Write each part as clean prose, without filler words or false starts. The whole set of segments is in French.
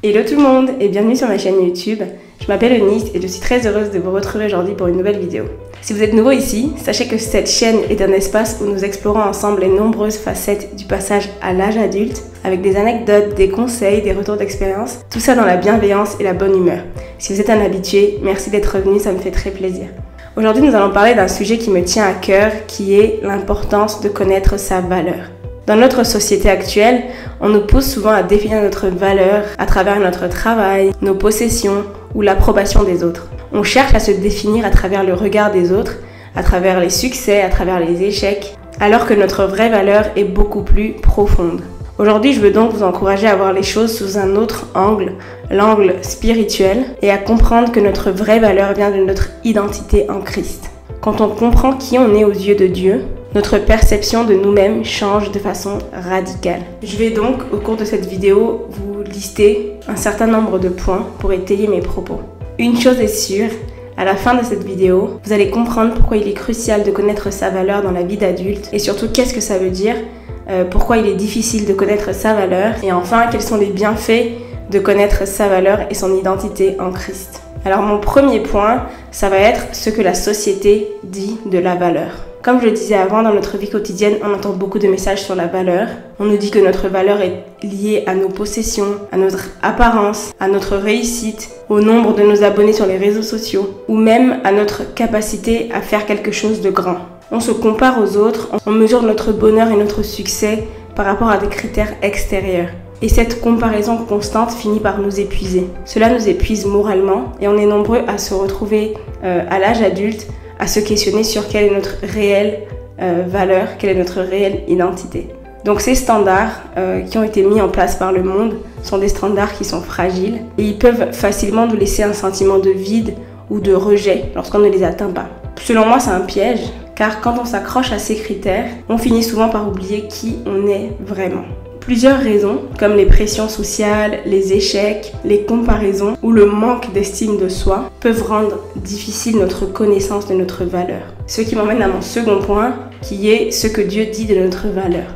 Hello tout le monde et bienvenue sur ma chaîne YouTube. Je m'appelle Eunice et je suis très heureuse de vous retrouver aujourd'hui pour une nouvelle vidéo. Si vous êtes nouveau ici, sachez que cette chaîne est un espace où nous explorons ensemble les nombreuses facettes du passage à l'âge adulte avec des anecdotes, des conseils, des retours d'expérience, tout ça dans la bienveillance et la bonne humeur. Si vous êtes un habitué, merci d'être venu, ça me fait très plaisir. Aujourd'hui, nous allons parler d'un sujet qui me tient à cœur, qui est l'importance de connaître sa valeur. Dans notre société actuelle, on nous pousse souvent à définir notre valeur à travers notre travail, nos possessions ou l'approbation des autres. On cherche à se définir à travers le regard des autres, à travers les succès, à travers les échecs, alors que notre vraie valeur est beaucoup plus profonde. Aujourd'hui, je veux donc vous encourager à voir les choses sous un autre angle, l'angle spirituel, et à comprendre que notre vraie valeur vient de notre identité en Christ. Quand on comprend qui on est aux yeux de Dieu, notre perception de nous-mêmes change de façon radicale. Je vais donc, au cours de cette vidéo, vous lister un certain nombre de points pour étayer mes propos. Une chose est sûre, à la fin de cette vidéo, vous allez comprendre pourquoi il est crucial de connaître sa valeur dans la vie d'adulte et surtout qu'est-ce que ça veut dire, pourquoi il est difficile de connaître sa valeur et enfin quels sont les bienfaits de connaître sa valeur et son identité en Christ. Alors mon premier point, ça va être ce que la société dit de la valeur. Comme je le disais avant, dans notre vie quotidienne, on entend beaucoup de messages sur la valeur. On nous dit que notre valeur est liée à nos possessions, à notre apparence, à notre réussite, au nombre de nos abonnés sur les réseaux sociaux, ou même à notre capacité à faire quelque chose de grand. On se compare aux autres, on mesure notre bonheur et notre succès par rapport à des critères extérieurs. Et cette comparaison constante finit par nous épuiser. Cela nous épuise moralement et on est nombreux à se retrouver à l'âge adulte à se questionner sur quelle est notre réelle valeur, quelle est notre réelle identité. Donc ces standards qui ont été mis en place par le monde sont des standards qui sont fragiles et ils peuvent facilement nous laisser un sentiment de vide ou de rejet lorsqu'on ne les atteint pas. Selon moi, c'est un piège car quand on s'accroche à ces critères, on finit souvent par oublier qui on est vraiment. Plusieurs raisons, comme les pressions sociales, les échecs, les comparaisons ou le manque d'estime de soi, peuvent rendre difficile notre connaissance de notre valeur. Ce qui m'emmène à mon second point, qui est ce que Dieu dit de notre valeur.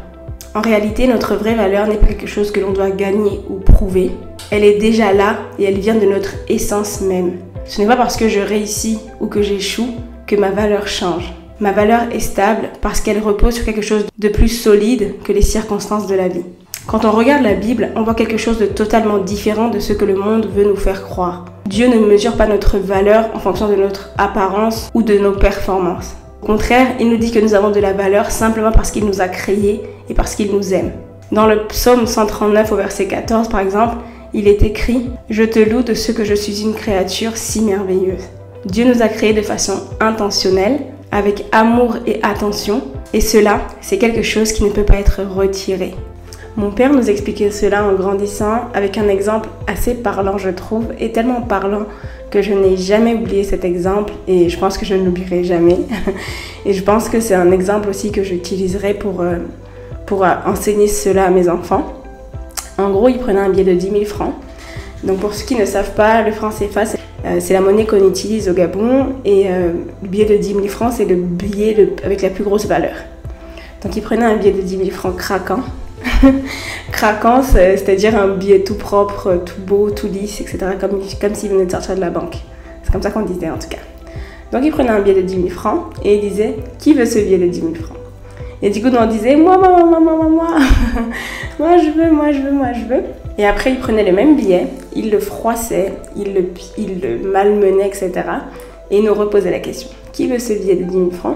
En réalité, notre vraie valeur n'est pas quelque chose que l'on doit gagner ou prouver. Elle est déjà là et elle vient de notre essence même. Ce n'est pas parce que je réussis ou que j'échoue que ma valeur change. Ma valeur est stable parce qu'elle repose sur quelque chose de plus solide que les circonstances de la vie. Quand on regarde la Bible, on voit quelque chose de totalement différent de ce que le monde veut nous faire croire. Dieu ne mesure pas notre valeur en fonction de notre apparence ou de nos performances. Au contraire, il nous dit que nous avons de la valeur simplement parce qu'il nous a créés et parce qu'il nous aime. Dans le psaume 139 au verset 14 par exemple, il est écrit « Je te loue de ce que je suis une créature si merveilleuse ». Dieu nous a créés de façon intentionnelle, avec amour et attention, et cela, c'est quelque chose qui ne peut pas être retiré. Mon père nous expliquait cela en grandissant avec un exemple assez parlant, je trouve, et tellement parlant que je n'ai jamais oublié cet exemple, et je pense que je ne l'oublierai jamais. Et je pense que c'est un exemple aussi que j'utiliserai pour enseigner cela à mes enfants. En gros, il prenait un billet de 10 000 francs. Donc pour ceux qui ne savent pas, le franc CFA, c'est la monnaie qu'on utilise au Gabon et le billet de 10 000 francs, c'est le billet avec la plus grosse valeur. Donc il prenait un billet de 10 000 francs craquant. Craquant, c'est-à-dire un billet tout propre, tout beau, tout lisse, etc. Comme s'il venait de sortir de la banque. C'est comme ça qu'on disait en tout cas. Donc il prenait un billet de 10 000 francs et il disait « Qui veut ce billet de 10 000 francs ?» Et du coup, on disait « Moi, moi, je veux. » Et après, il prenait le même billet, il le froissait, il le malmenait, etc. Et il nous reposait la question. Qui veut ce billet de 10 000 francs?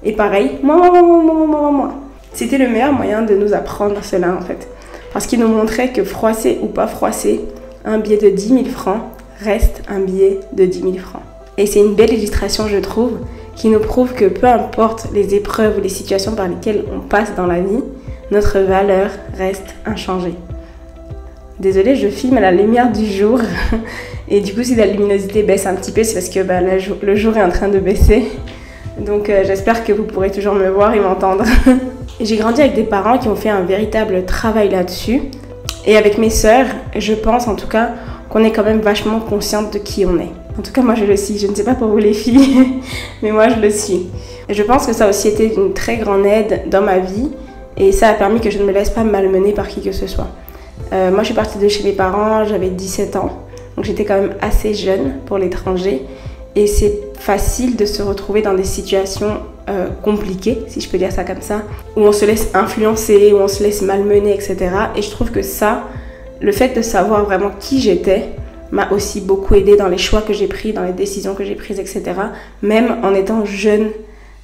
Et pareil, moi. C'était le meilleur moyen de nous apprendre cela, en fait. Parce qu'il nous montrait que froissé ou pas froissé, un billet de 10 000 francs reste un billet de 10 000 francs. Et c'est une belle illustration, je trouve, qui nous prouve que peu importe les épreuves ou les situations par lesquelles on passe dans la vie, notre valeur reste inchangée. Désolée, je filme à la lumière du jour et du coup si la luminosité baisse un petit peu, c'est parce que le jour est en train de baisser. Donc j'espère que vous pourrez toujours me voir et m'entendre. J'ai grandi avec des parents qui ont fait un véritable travail là-dessus. Et avec mes sœurs, je pense en tout cas qu'on est quand même vachement consciente de qui on est. En tout cas, moi je le suis. Je ne sais pas pour vous les filles, mais moi je le suis. Et je pense que ça a aussi été une très grande aide dans ma vie et ça a permis que je ne me laisse pas malmener par qui que ce soit. Moi, je suis partie de chez mes parents, j'avais 17 ans. Donc, j'étais quand même assez jeune pour l'étranger. Et c'est facile de se retrouver dans des situations compliquées, si je peux dire ça comme ça, où on se laisse influencer, où on se laisse malmener, etc. Et je trouve que ça, le fait de savoir vraiment qui j'étais, m'a aussi beaucoup aidé dans les choix que j'ai pris, dans les décisions que j'ai prises, etc. Même en étant jeune,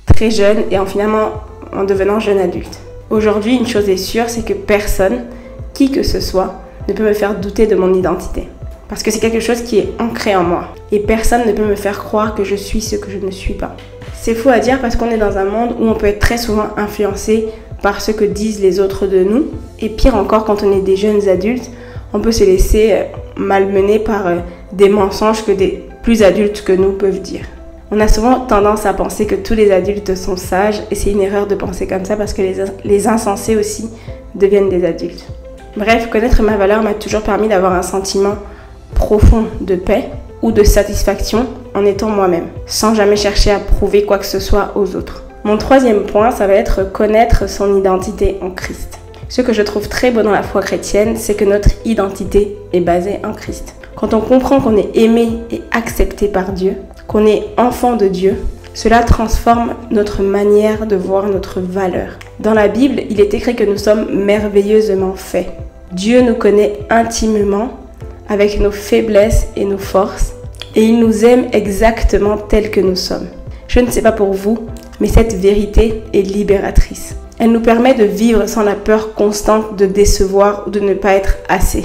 très jeune, et finalement en devenant jeune adulte. Aujourd'hui, une chose est sûre, c'est que personne, qui que ce soit, ne peut me faire douter de mon identité. Parce que c'est quelque chose qui est ancré en moi. Et personne ne peut me faire croire que je suis ce que je ne suis pas. C'est fou à dire parce qu'on est dans un monde où on peut être très souvent influencé par ce que disent les autres de nous. Et pire encore, quand on est des jeunes adultes, on peut se laisser malmener par des mensonges que des plus adultes que nous peuvent dire. On a souvent tendance à penser que tous les adultes sont sages et c'est une erreur de penser comme ça parce que les insensés aussi deviennent des adultes. Bref, connaître ma valeur m'a toujours permis d'avoir un sentiment profond de paix ou de satisfaction en étant moi-même, sans jamais chercher à prouver quoi que ce soit aux autres. Mon troisième point, ça va être connaître son identité en Christ. Ce que je trouve très beau dans la foi chrétienne, c'est que notre identité est basée en Christ. Quand on comprend qu'on est aimé et accepté par Dieu, qu'on est enfant de Dieu, cela transforme notre manière de voir notre valeur. Dans la Bible, il est écrit que nous sommes merveilleusement faits. Dieu nous connaît intimement avec nos faiblesses et nos forces, et il nous aime exactement tels que nous sommes. Je ne sais pas pour vous, mais cette vérité est libératrice. Elle nous permet de vivre sans la peur constante de décevoir ou de ne pas être assez.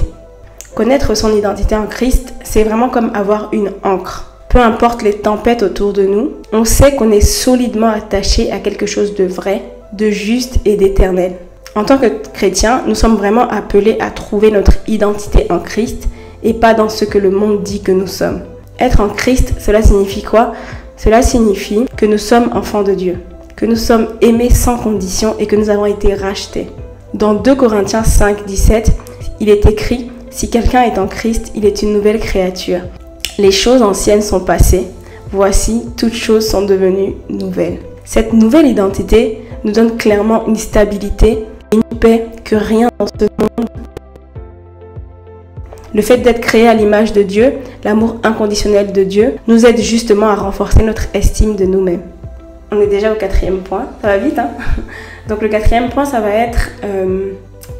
Connaître son identité en Christ, c'est vraiment comme avoir une ancre. Peu importe les tempêtes autour de nous, on sait qu'on est solidement attaché à quelque chose de vrai, de juste et d'éternel. En tant que chrétiens, nous sommes vraiment appelés à trouver notre identité en Christ et pas dans ce que le monde dit que nous sommes. Être en Christ, cela signifie quoi? Cela signifie que nous sommes enfants de Dieu, que nous sommes aimés sans condition et que nous avons été rachetés. Dans 2 Corinthiens 5, 17, il est écrit « Si quelqu'un est en Christ, il est une nouvelle créature. Les choses anciennes sont passées, voici, toutes choses sont devenues nouvelles. » Cette nouvelle identité nous donne clairement une stabilité et une paix que rien dans ce monde. Le fait d'être créé à l'image de Dieu, l'amour inconditionnel de Dieu, nous aide justement à renforcer notre estime de nous-mêmes. On est déjà au 4e point, ça va vite hein. Donc le 4e point, ça va être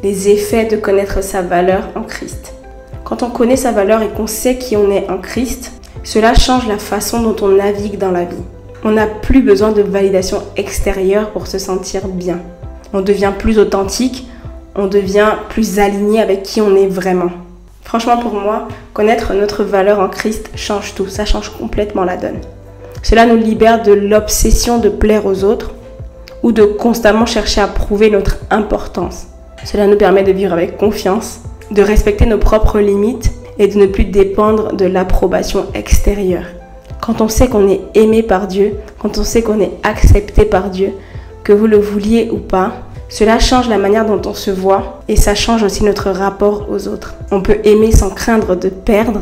les effets de connaître sa valeur en Christ. Quand on connaît sa valeur et qu'on sait qui on est en Christ, cela change la façon dont on navigue dans la vie. On n'a plus besoin de validation extérieure pour se sentir bien. On devient plus authentique, on devient plus aligné avec qui on est vraiment. Franchement, pour moi, connaître notre valeur en Christ change tout, ça change complètement la donne. Cela nous libère de l'obsession de plaire aux autres ou de constamment chercher à prouver notre importance. Cela nous permet de vivre avec confiance, de respecter nos propres limites et de ne plus dépendre de l'approbation extérieure. Quand on sait qu'on est aimé par Dieu, quand on sait qu'on est accepté par Dieu, que vous le vouliez ou pas, cela change la manière dont on se voit et ça change aussi notre rapport aux autres. On peut aimer sans craindre de perdre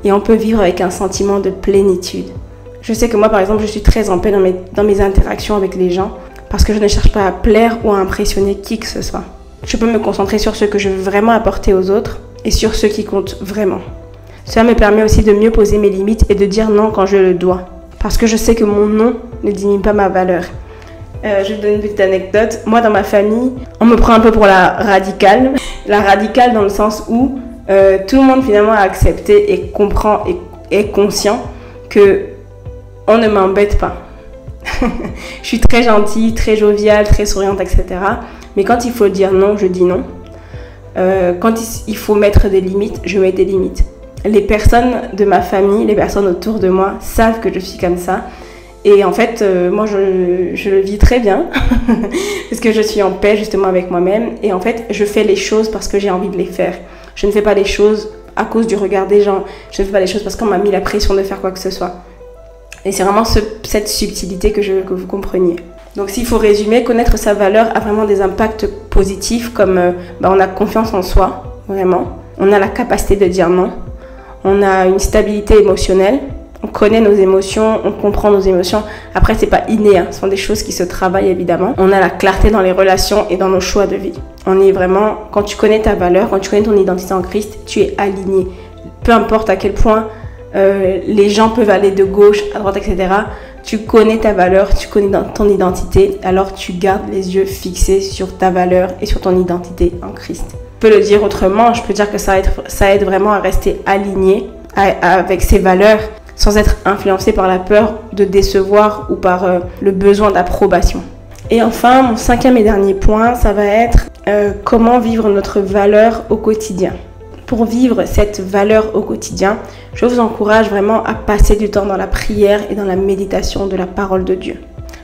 et on peut vivre avec un sentiment de plénitude. Je sais que moi, par exemple, je suis très en paix dans mes interactions avec les gens parce que je ne cherche pas à plaire ou à impressionner qui que ce soit. Je peux me concentrer sur ce que je veux vraiment apporter aux autres et sur ce qui compte vraiment. Cela me permet aussi de mieux poser mes limites et de dire non quand je le dois. Parce que je sais que mon non ne diminue pas ma valeur. Je vais vous donner une petite anecdote. Moi, dans ma famille, on me prend un peu pour la radicale. La radicale dans le sens où tout le monde finalement a accepté et comprend et est conscient que on ne m'embête pas. Je suis très gentille, très joviale, très souriante, etc. Mais quand il faut dire non, je dis non. Quand il faut mettre des limites, je mets des limites. Les personnes de ma famille, les personnes autour de moi savent que je suis comme ça. Et en fait, moi, je le vis très bien parce que je suis en paix justement avec moi-même. Et en fait, je fais les choses parce que j'ai envie de les faire. Je ne fais pas les choses à cause du regard des gens. Je ne fais pas les choses parce qu'on m'a mis la pression de faire quoi que ce soit. Et c'est vraiment cette subtilité que je veux que vous compreniez. Donc s'il faut résumer, connaître sa valeur a vraiment des impacts positifs comme on a confiance en soi, vraiment. On a la capacité de dire non. On a une stabilité émotionnelle. On connaît nos émotions, on comprend nos émotions. Après, c'est pas inné, hein. Ce sont des choses qui se travaillent évidemment. On a la clarté dans les relations et dans nos choix de vie. On est vraiment, quand tu connais ta valeur, quand tu connais ton identité en Christ, tu es aligné. Peu importe à quel point les gens peuvent aller de gauche à droite, etc. Tu connais ta valeur, tu connais ton identité, alors tu gardes les yeux fixés sur ta valeur et sur ton identité en Christ. Je peux le dire autrement, je peux dire que ça aide vraiment à rester aligné avec ses valeurs, sans être influencé par la peur de décevoir ou par le besoin d'approbation. Et enfin, mon cinquième et dernier point, ça va être comment vivre notre valeur au quotidien. Pour vivre cette valeur au quotidien, je vous encourage vraiment à passer du temps dans la prière et dans la méditation de la parole de Dieu.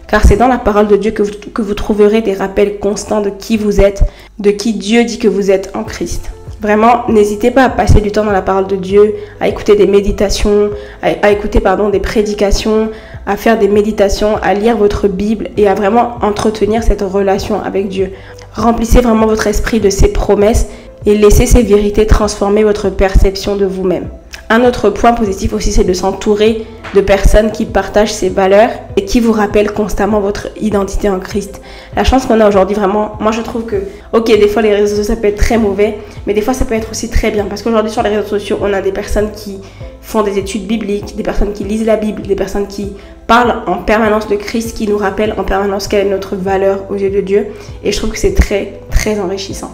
Car c'est dans la parole de Dieu que vous trouverez des rappels constants de qui vous êtes, de qui Dieu dit que vous êtes en Christ. Vraiment, n'hésitez pas à passer du temps dans la parole de Dieu, à écouter des méditations, à écouter des prédications, à faire des méditations, à lire votre Bible et à vraiment entretenir cette relation avec Dieu. Remplissez vraiment votre esprit de ses promesses et laissez ces vérités transformer votre perception de vous-même. Un autre point positif aussi, c'est de s'entourer de personnes qui partagent ces valeurs et qui vous rappellent constamment votre identité en Christ. La chance qu'on a aujourd'hui, vraiment, moi je trouve que, ok, des fois les réseaux sociaux ça peut être très mauvais, mais des fois ça peut être aussi très bien. Parce qu'aujourd'hui sur les réseaux sociaux, on a des personnes qui font des études bibliques, des personnes qui lisent la Bible, des personnes qui parlent en permanence de Christ, qui nous rappellent en permanence quelle est notre valeur aux yeux de Dieu. Et je trouve que c'est très, très enrichissant.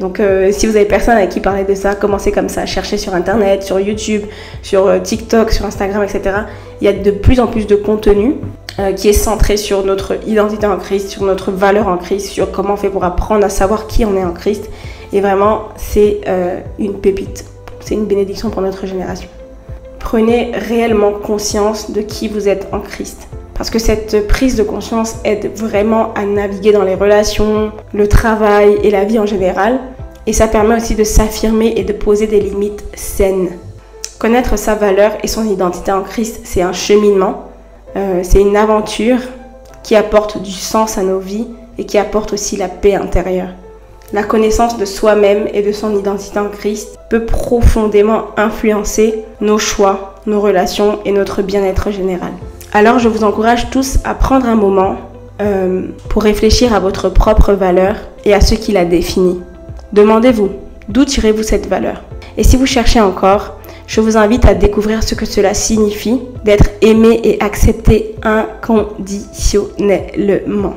Donc si vous avez personne avec qui parler de ça, commencez comme ça, cherchez sur internet, sur YouTube, sur TikTok, sur Instagram, etc. Il y a de plus en plus de contenu qui est centré sur notre identité en Christ, sur notre valeur en Christ, sur comment on fait pour apprendre à savoir qui on est en Christ. Et vraiment, c'est une pépite, c'est une bénédiction pour notre génération. Prenez réellement conscience de qui vous êtes en Christ. Parce que cette prise de conscience aide vraiment à naviguer dans les relations, le travail et la vie en général. Et ça permet aussi de s'affirmer et de poser des limites saines. Connaître sa valeur et son identité en Christ, c'est un cheminement. C'est une aventure qui apporte du sens à nos vies et qui apporte aussi la paix intérieure. La connaissance de soi-même et de son identité en Christ peut profondément influencer nos choix, nos relations et notre bien-être général. Alors je vous encourage tous à prendre un moment pour réfléchir à votre propre valeur et à ce qui la définit. Demandez-vous, d'où tirez-vous cette valeur? Et si vous cherchez encore, je vous invite à découvrir ce que cela signifie d'être aimé et accepté inconditionnellement.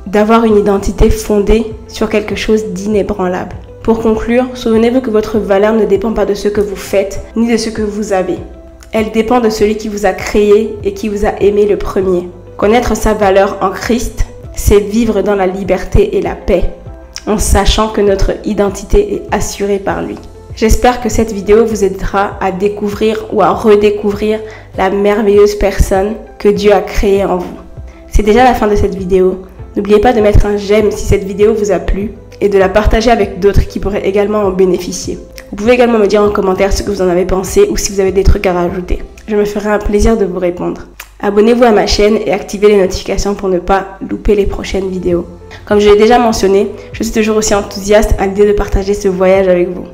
D'avoir une identité fondée sur quelque chose d'inébranlable. Pour conclure, souvenez-vous que votre valeur ne dépend pas de ce que vous faites, ni de ce que vous avez. Elle dépend de celui qui vous a créé et qui vous a aimé le premier. Connaître sa valeur en Christ, c'est vivre dans la liberté et la paix, en sachant que notre identité est assurée par lui. J'espère que cette vidéo vous aidera à découvrir ou à redécouvrir la merveilleuse personne que Dieu a créée en vous. C'est déjà la fin de cette vidéo. N'oubliez pas de mettre un j'aime si cette vidéo vous a plu et de la partager avec d'autres qui pourraient également en bénéficier. Vous pouvez également me dire en commentaire ce que vous en avez pensé ou si vous avez des trucs à rajouter. Je me ferai un plaisir de vous répondre. Abonnez-vous à ma chaîne et activez les notifications pour ne pas louper les prochaines vidéos. Comme je l'ai déjà mentionné, je suis toujours aussi enthousiaste à l'idée de partager ce voyage avec vous.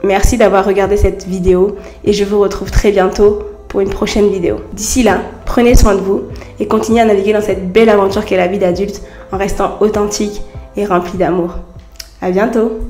Merci d'avoir regardé cette vidéo et je vous retrouve très bientôt pour une prochaine vidéo. D'ici là, prenez soin de vous et continuez à naviguer dans cette belle aventure qu'est la vie d'adulte en restant authentique et rempli d'amour. À bientôt!